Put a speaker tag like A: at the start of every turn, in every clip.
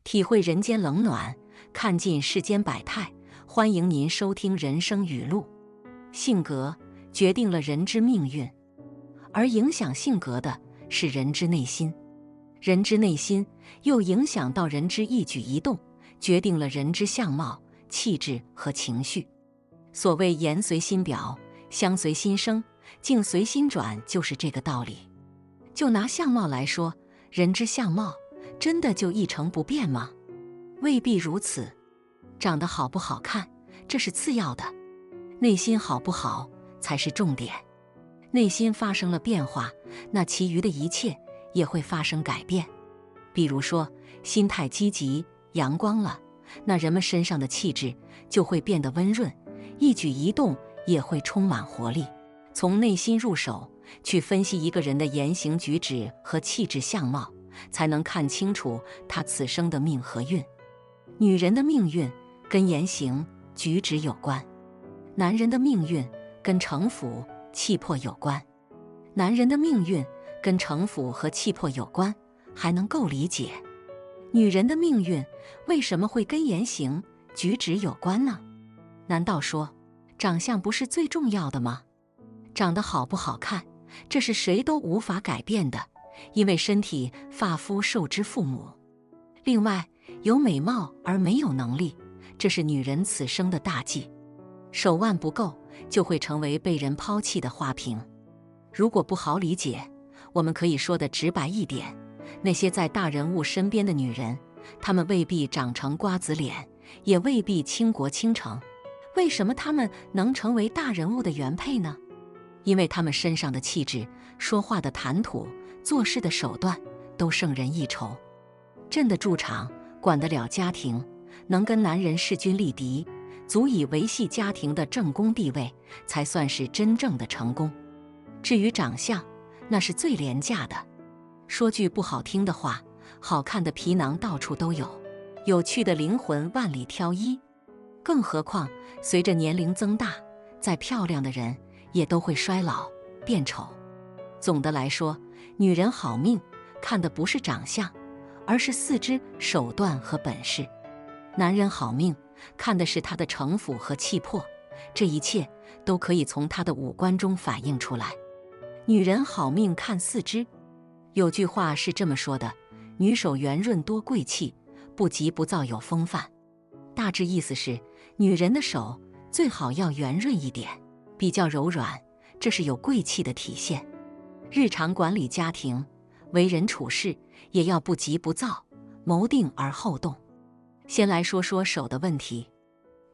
A: 体会人间冷暖，看尽世间百态。欢迎您收听人生语录。性格决定了人之命运，而影响性格的是人之内心。人之内心又影响到人之一举一动，决定了人之相貌、气质和情绪。所谓言随心表，香随心生，境随心转，就是这个道理。就拿相貌来说，人之相貌真的就一成不变吗？未必如此。长得好不好看，这是次要的，内心好不好才是重点。内心发生了变化，那其余的一切也会发生改变。比如说，心态积极、阳光了，那人们身上的气质就会变得温润，一举一动也会充满活力。从内心入手，去分析一个人的言行举止和气质相貌，才能看清楚他此生的命和运。女人的命运跟言行举止有关，男人的命运跟城府气魄有关。男人的命运跟城府和气魄有关，还能够理解。女人的命运为什么会跟言行举止有关呢？难道说长相不是最重要的吗？长得好不好看，这是谁都无法改变的，因为身体发肤受之父母。另外，有美貌而没有能力，这是女人此生的大忌。手腕不够，就会成为被人抛弃的花瓶。如果不好理解，我们可以说的直白一点，那些在大人物身边的女人，她们未必长成瓜子脸，也未必倾国倾城。为什么她们能成为大人物的原配呢？因为她们身上的气质、说话的谈吐、做事的手段都胜人一筹。镇得住场，管得了家庭，能跟男人势均力敌，足以维系家庭的正宫地位，才算是真正的成功。至于长相，那是最廉价的。说句不好听的话，好看的皮囊到处都有，有趣的灵魂万里挑一。更何况随着年龄增大，再漂亮的人也都会衰老变丑。总的来说，女人好命看的不是长相，而是四肢、手段和本事。男人好命看的是他的城府和气魄，这一切都可以从他的五官中反映出来。女人好命看四肢。有句话是这么说的：女手圆润多贵气，不急不躁有风范。大致意思是，女人的手最好要圆润一点，比较柔软，这是有贵气的体现。日常管理家庭，为人处事也要不急不躁，谋定而后动。先来说说手的问题，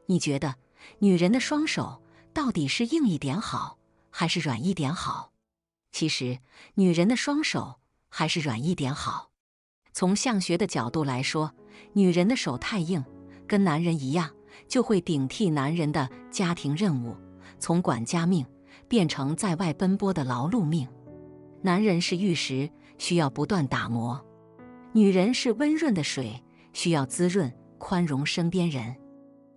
A: 你觉得女人的双手到底是硬一点好，还是软一点好？其实，女人的双手还是软一点好。从相学的角度来说，女人的手太硬，跟男人一样，就会顶替男人的家庭任务，从管家命变成在外奔波的劳碌命。男人是玉石，需要不断打磨；女人是温润的水，需要滋润、宽容身边人。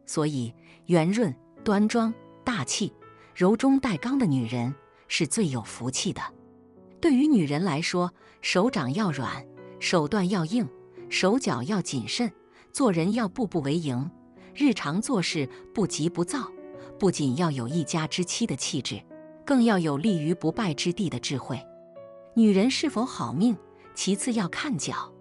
A: 所以，圆润、端庄、大气、柔中带刚的女人是最有福气的。对于女人来说，手掌要软，手段要硬，手脚要谨慎，做人要步步为营，日常做事不急不躁，不仅要有一家之妻的气质，更要有立于不败之地的智慧。女人是否好命，其次要看脚。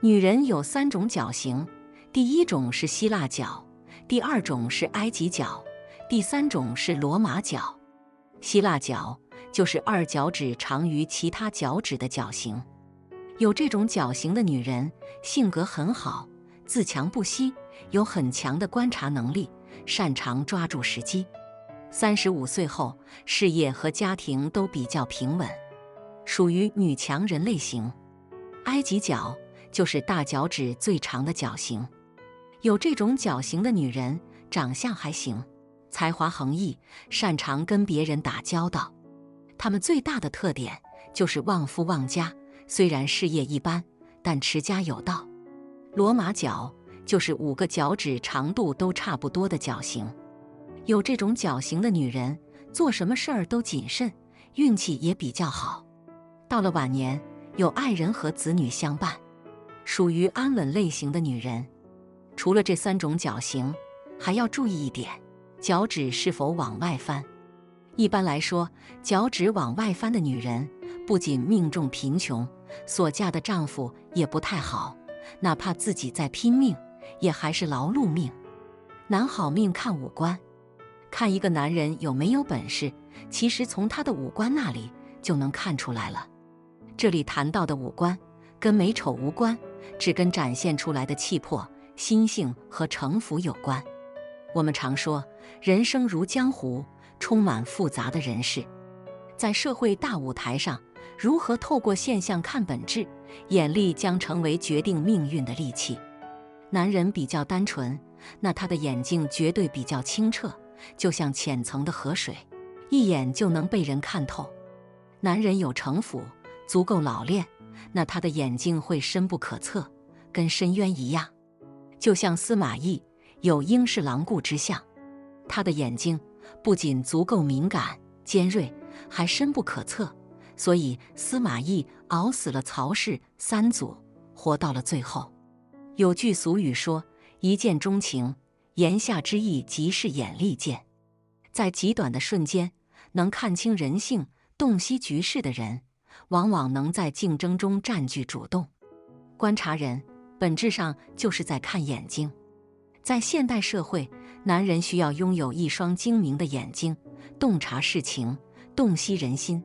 A: 女人有3种脚型，第一种是希腊脚，第2种是埃及脚，第3种是罗马脚。希腊脚就是2脚趾长于其他脚趾的脚型。有这种脚型的女人，性格很好，自强不息，有很强的观察能力，擅长抓住时机。35岁后，事业和家庭都比较平稳，属于女强人类型。埃及脚就是大脚趾最长的脚型。有这种脚型的女人，长相还行，才华横溢，擅长跟别人打交道。她们最大的特点就是旺夫旺家，虽然事业一般，但持家有道。罗马脚就是5个脚趾长度都差不多的脚型。有这种角型的女人，做什么事儿都谨慎，运气也比较好。到了晚年，有爱人和子女相伴，属于安稳类型的女人。除了这3种角型，还要注意一点，脚趾是否往外翻。一般来说，脚趾往外翻的女人，不仅命中贫穷，所嫁的丈夫也不太好，哪怕自己再拼命，也还是劳碌命。男好命看五官，看一个男人有没有本事，其实从他的五官那里就能看出来了。这里谈到的五官，跟美丑无关，只跟展现出来的气魄、心性和城府有关。我们常说，人生如江湖，充满复杂的人事。在社会大舞台上，如何透过现象看本质，眼力将成为决定命运的利器。男人比较单纯，那他的眼睛绝对比较清澈，就像浅层的河水，一眼就能被人看透。男人有城府，足够老练，那他的眼睛会深不可测，跟深渊一样。就像司马懿有英式狼顾之相，他的眼睛不仅足够敏感尖锐，还深不可测，所以司马懿熬死了曹氏3祖，活到了最后。有句俗语说，一见钟情，言下之意即是眼力见。在极短的瞬间能看清人性、洞悉局势的人，往往能在竞争中占据主动。观察人，本质上就是在看眼睛。在现代社会，男人需要拥有一双精明的眼睛，洞察事情，洞悉人心。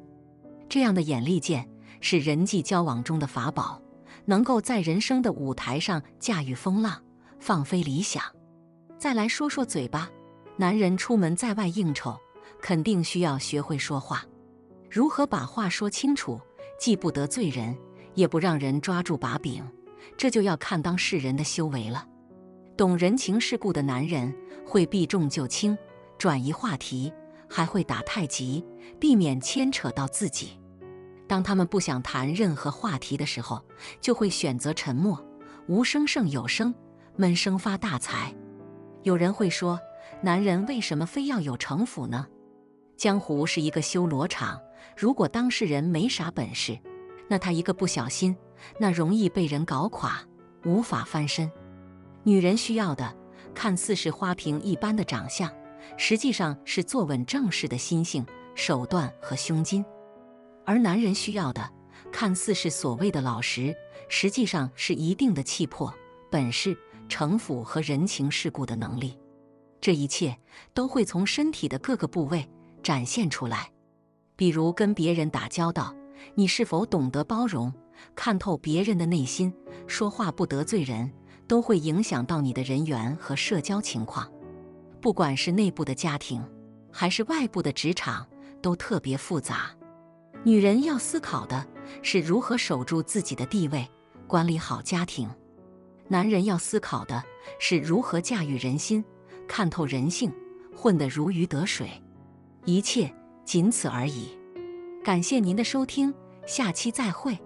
A: 这样的眼力见是人际交往中的法宝，能够在人生的舞台上驾驭风浪，放飞理想。再来说说嘴巴，男人出门在外应酬，肯定需要学会说话。如何把话说清楚，既不得罪人，也不让人抓住把柄，这就要看当事人的修为了。懂人情世故的男人会避重就轻，转移话题，还会打太极，避免牵扯到自己。当他们不想谈任何话题的时候，就会选择沉默，无声胜有声，闷声发大财。有人会说，男人为什么非要有城府呢？江湖是一个修罗场，如果当事人没啥本事，那他一个不小心，那容易被人搞垮，无法翻身。女人需要的，看似是花瓶一般的长相，实际上是坐稳正事的心性、手段和胸襟；而男人需要的，看似是所谓的老实，实际上是一定的气魄、本事、城府和人情世故的能力。这一切都会从身体的各个部位展现出来。比如跟别人打交道，你是否懂得包容，看透别人的内心，说话不得罪人，都会影响到你的人缘和社交情况。不管是内部的家庭，还是外部的职场，都特别复杂。女人要思考的是如何守住自己的地位，管理好家庭；男人要思考的是如何驾驭人心，看透人性，混得如鱼得水。一切仅此而已。感谢您的收听，下期再会。